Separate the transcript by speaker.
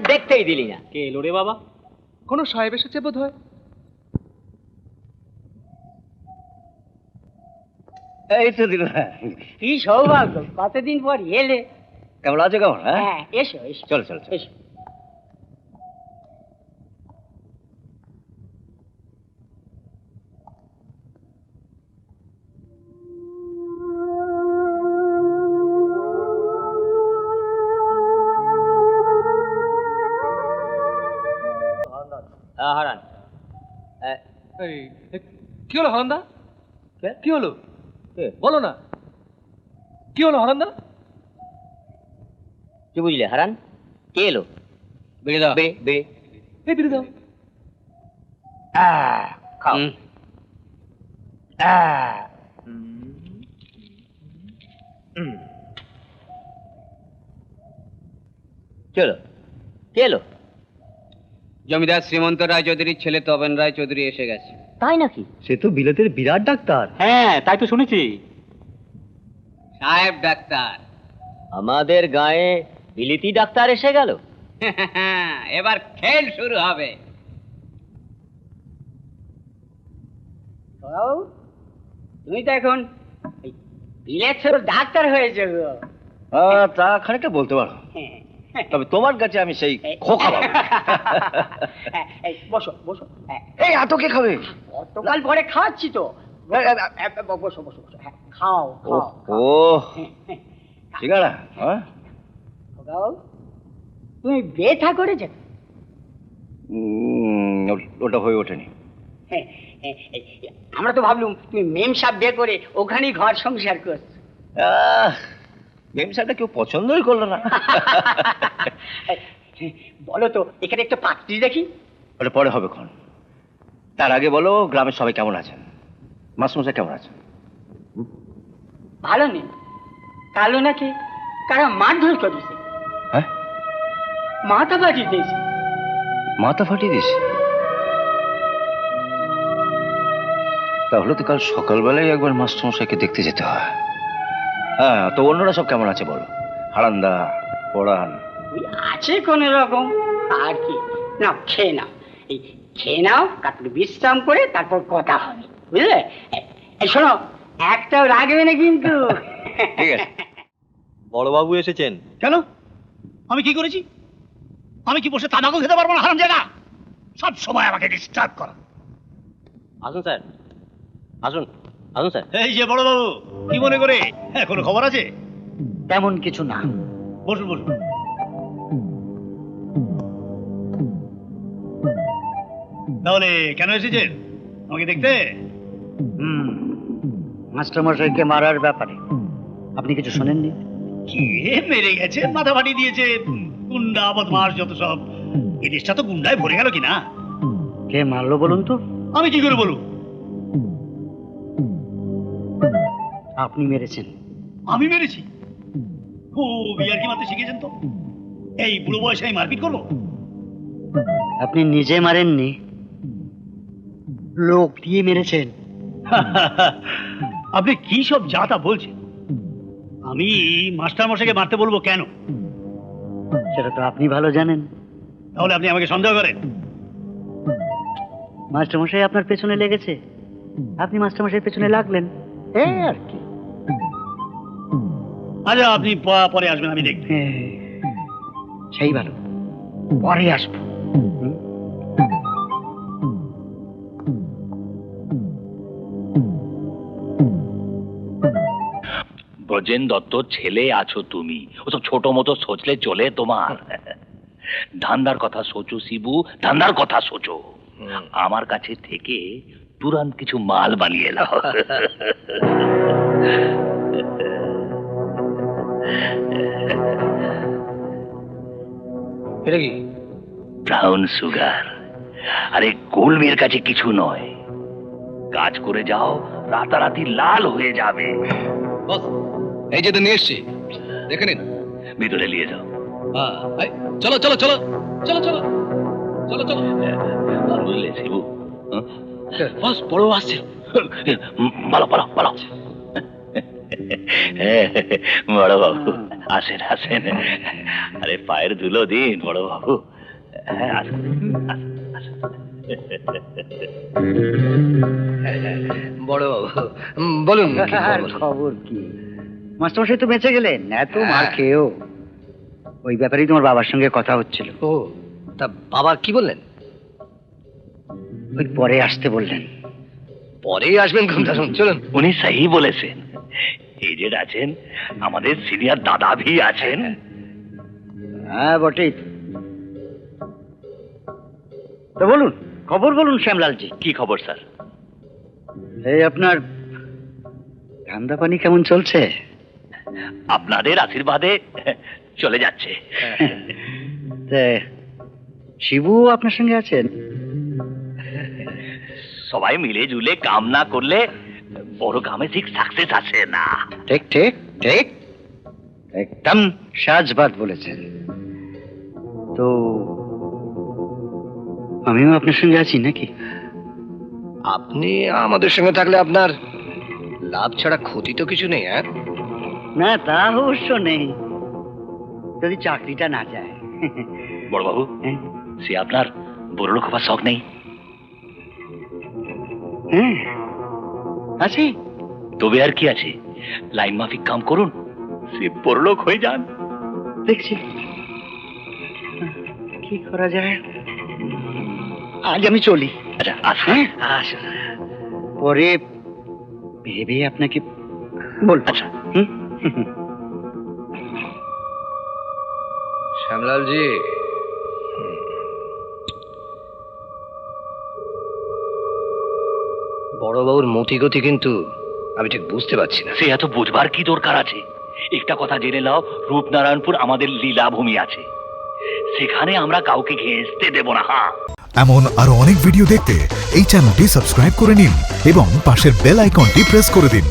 Speaker 1: দেখতেই দিলি না।
Speaker 2: কে এলো রে বাবা?
Speaker 3: কোনো সাহেব এসেছে বোধ হয়।
Speaker 4: এই তো দিল।
Speaker 1: কি সৌভাগ্য, কতদিন পর এলে।
Speaker 4: কেমন আছো? কেমন?
Speaker 1: হ্যাঁ, এসো এসো।
Speaker 4: চলো চলো
Speaker 1: এসো। হারান,
Speaker 3: কি হলো হারান্দা? কি হলো বলো না, কি হলো হারান্দা?
Speaker 1: কি বুঝলে হারান? কে এলো?
Speaker 2: বেড়ে দাও।
Speaker 1: বেড়ে
Speaker 3: এই বিড়ি দাও।
Speaker 1: খাও। চলো, কে এলো?
Speaker 2: জমিদার শ্রীমন্ত রায় চৌধুরীর ছেলে তবেন রায় চৌধুরী এসে গেছে।
Speaker 1: তাই নাকি?
Speaker 4: সে তো বিলেতের বিরাট ডাক্তার।
Speaker 2: হ্যাঁ, তাই তো শুনেছি। সাহেব ডাক্তার।
Speaker 1: আমাদের গায়ে বিলিতি ডাক্তার এসে গেল।
Speaker 2: এবার খেল শুরু হবে। তুমি তো এখন বিলেতের ডাক্তার হয়েছে গো।
Speaker 4: তা খানিকটা বলতে পারো, তবে তোমার কাছে আমি সেই খোকা বাবু।
Speaker 1: বসো বসো।
Speaker 4: এই এত কে খাবে?
Speaker 1: গতকাল পরে খাওয়াচ্ছি তো। বসো বসো বসো। খাও খাও।
Speaker 4: ও ঠিক আছে।
Speaker 1: তুমি ব্যথা করেছে?
Speaker 4: ওটা হয়ে ওঠেনি।
Speaker 1: আমরা তো ভাবলুম তুমি মেম সাহেব বিয়ে করে ওখানেই ঘর সংসার করছো।
Speaker 4: মেম সাহেবটা কেউ পছন্দই করলো না।
Speaker 1: বলো তো, এখানে একটা পাত্রী দেখি।
Speaker 4: ওটা পরে হবে ক্ষণ। তার আগে বলো, গ্রামের সবাই কেমন আছেন? মাসমশাই কেমন আছেন?
Speaker 1: ভালো নেই। কালো নাকি কারা মারধর করেছে।
Speaker 4: হ্যাঁ,
Speaker 1: মাথা ফাটিয়ে দিয়েছে।
Speaker 4: মাথা ফাটিয়ে দিস? তাহলে তো কাল সকালবেলায় একবার মাস্টারমশাইকে দেখতে যেতে হয়। হ্যাঁ, তো অন্যরা সব কেমন আছে বলো? হারান্দা, পড়ান?
Speaker 1: ওই আছে কোন রকম আর কি। নাও খেয়ে নাও, এই খেয়ে নাও, তারপরে বিশ্রাম করে তারপর কথা হবে, বুঝলে? এই শোনো, একটাও রাখবে না কিন্তু।
Speaker 4: ঠিক আছে।
Speaker 3: বড়বাবু এসেছেন।
Speaker 5: কেন? আমি কি করেছি? আমি কি বসে তামাকু খেতে পারবো না? হারাম জায়গা, সব সময় আমাকে ডিস্টার্ব করা।
Speaker 3: আসুন স্যার, আসুন আসুন স্যার।
Speaker 5: এই যে বড় বাবু, কি মনে করে? হ্যাঁ, কোনো খবর আছে?
Speaker 1: তেমন কিছু না।
Speaker 5: বসুন বসুন। তাহলে কেন এসেছেন আমাকে দেখতে?
Speaker 1: মাস্টারমশাইকে মারার ব্যাপারে আপনি কিছু শোনেননি?
Speaker 5: কে মেরে গেছে, মাথা ফাটিয়ে দিয়েছে, গুন্ডা বদমাস যত সব। এই দেশটা তো গুন্ডায় ভরে গেল কিনা।
Speaker 1: কে মারলো বলুন তো?
Speaker 5: আমি কি করে বলবো?
Speaker 1: আপনি মেরেছেন।
Speaker 5: আমি মেরেছি? ও বিয়ার কি মারতে শিখেছেন তো? এই বুড়ো বয়সে আমি মারপিট করবো?
Speaker 1: আপনি নিজে মারেননি, লোক দিয়ে মেরেছেন।
Speaker 5: আপনি কি সব যা তা বলছেন? আমি মাস্টার মশাইকে মারতে বলবো কেন?
Speaker 1: সেটা তো আপনি ভালো জানেন।
Speaker 5: তাহলে আপনি আমাকে সন্দেহ করেন?
Speaker 1: মাস্টারমশাই আপনার পেছনে লেগেছে, আপনি মাস্টারমশাই পেছনে লাগলেন, এই আর কি।
Speaker 5: আচ্ছা, আপনি পরে আসবেন, আমি দেখব।
Speaker 1: সেই ভালো, পরে আসবো।
Speaker 6: ব্রজেন দত্তর ছেলে আছো তুমি, ওসব ছোট মতো সোচলে চলে তোমার? ধান্দার কথা সোচো শিবু, ধান্দার কথা সোচো। আমার কাছে থেকে তুরন্ত কিছু মাল বানিয়ে নাও।
Speaker 3: এটা কি?
Speaker 6: Brown sugar. আরে গোলমের কাছে কিছু নয়, কাজ করে যাও, রাতারাতি লাল হয়ে যাবে।
Speaker 3: এই যে তো নিয়ে এসছি, দেখে নিন।
Speaker 6: ভিতরে নিয়ে যাও।
Speaker 3: চলো চলো চলো চলো চলো চলো চলো।
Speaker 6: বুঝলে শিবু?
Speaker 3: বস, বড় আসছে।
Speaker 6: পালো পালো পালো। বড় বাবু আসেন আসেন, আরে পায়ের ধুলো দিন বড় বাবু। হ্যাঁ, আসেন, আসেন, আসেন।
Speaker 3: বড় বাবু বলুন কি
Speaker 1: আর
Speaker 3: খবর?
Speaker 1: খবর কি, মাস্টারমশাই তো বেঁচে গেলেন, এত মার খেয়েও। ওই ব্যাপারেই তোমার বাবার সঙ্গে কথা হচ্ছিল।
Speaker 3: ও, তা বাবা কি বললেন?
Speaker 1: ওই পরে আসতে বললেন।
Speaker 3: পরেই আসবেন ঘুমদারুন, চলুন।
Speaker 6: উনি সহি বলেছেন, এজেড আছেন, আমাদের সিনিয়র দাদা ভি আছেন।
Speaker 1: হ্যাঁ বটেই। তো বলুন, খবর বলুন শ্যামলালজি।
Speaker 6: কি খবর স্যার?
Speaker 1: এই আপনার ধান্দা পানি কেমন চলছে?
Speaker 6: আপনাদের আশীর্বাদে চলে যাচ্ছে।
Speaker 1: তা শিবু আপনার সঙ্গে আছেন?
Speaker 6: সবাই মিলে জুলে কাম না করলে বড় কামে ঠিক সাকসেস আসে না।
Speaker 1: ঠিক ঠিক ঠিক, একদম সাজবাদ বলেছেন। তো আমিও আপনার সঙ্গে আছি নাকি?
Speaker 3: আপনি আমাদের সঙ্গে থাকলে আপনার লাভ ছাড়া ক্ষতি তো কিছু নেই। হ্যাঁ,
Speaker 1: না তা অবশ্য নেই, যদি চাকরিটা না যায়।
Speaker 6: বড় বাবু, সে আপনার বড় লোক হবার শখ নেই?
Speaker 1: হ্যাঁ আছে।
Speaker 6: তবে আর কি আছে, লাইন মাফিক কাম করুন, সে বড় লোক হয়ে যান।
Speaker 1: দেখছি কি করা যায়। আজ আমি চলি,
Speaker 6: আচ্ছা আসেন।
Speaker 1: আসুন, পরে ভেবে আপনাকে বলবো।
Speaker 6: আচ্ছা।
Speaker 1: হুম?
Speaker 3: শ্যামলালজি, বড়বাবুর মতিগতি কিন্তু আমি ঠিক বুঝতে পারছি না।
Speaker 6: সে এত বুঝবার কি দরকার আছে? একটা কথা জেনে নাও, রূপনারায়ণপুর আমাদের লীলাভূমি আছে, সেখানে আমরা কাউকে ঘেঁষতে দেব না। হ্যাঁ,
Speaker 7: এমন আরো অনেক ভিডিও দেখতে এই চ্যানেলটি সাবস্ক্রাইব করে নিন এবং পাশের বেল আইকনটি প্রেস করে দিন।